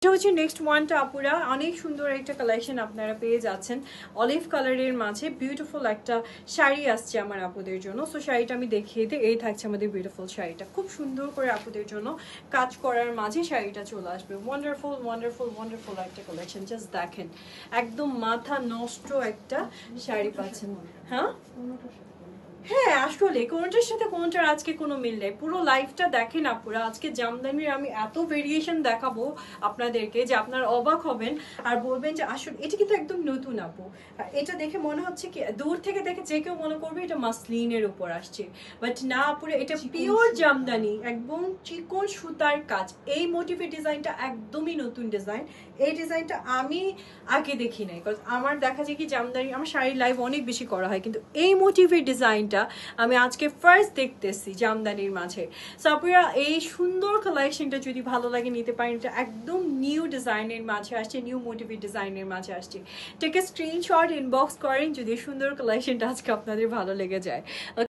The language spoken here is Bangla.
এটা হচ্ছে নেক্সট ওয়ানটা আপুরা, অনেক সুন্দর একটা কালেকশন আপনারা পেয়ে যাচ্ছেন অলিভ কালারের মাঝে। বিউটিফুল একটা শাড়ি আসছে আমার আপুদের জন্য। সো শাড়িটা আমি দেখিয়ে দিই, এই থাকছে আমাদের বিউটিফুল শাড়িটা, খুব সুন্দর করে আপুদের জন্য কাজ করার মাঝে শাড়িটা চলে আসবে। ওয়ান্ডারফুল ওয়ান্ডারফুল ওয়ান্ডারফুল একটা কালেকশন, জাস্ট দেখেন একদম মাথা নষ্ট একটা শাড়ি পাচ্ছেন। হ্যাঁ হ্যাঁ, আসলে কোনটার সাথে কোনটার আজকে কোনো মিল নেই। পুরো লাইফটা দেখেন আপুরা, আজকে জামদানির আমি এত ভেরিয়েশন দেখাবো আপনাদেরকে যে আপনারা অবাক হবেন আর বলবেন যে আসলে এটা কিন্তু একদম নতুন আপু। এটা দেখে মনে হচ্ছে কি, দূর থেকে দেখে যে কেউ মনে করবে এটা মাসলিনের উপর আসছে, বাট না আপুরা, এটা পিওর জামদানি, একদম চিকন সুতার কাজ। এই মোটিভের ডিজাইনটা একদমই নতুন ডিজাইন। এই ডিজাইনটা আমি আগে দেখি নাই, বিকজ আমার দেখা যায় কি জামদানি, আমার শাড়ির লাইভ অনেক বেশি করা হয়, কিন্তু এই মোটিভের ডিজাইনটা আমি আজকে ফার্স্ট দেখতেছি জামদানির মাঝে। সো আপনারা এই সুন্দর কালেকশনটা যদি ভালো লাগে নিতে পারেন, এটা একদম নিউ ডিজাইনের মাঝে আসছে, নিউ মোটিভের ডিজাইনের মাঝে আসছে। টেক এ স্ক্রিনশট, ইনবক্স করেন যদি সুন্দর কালেকশনটা আজকে আপনাদের ভালো লেগে যায়।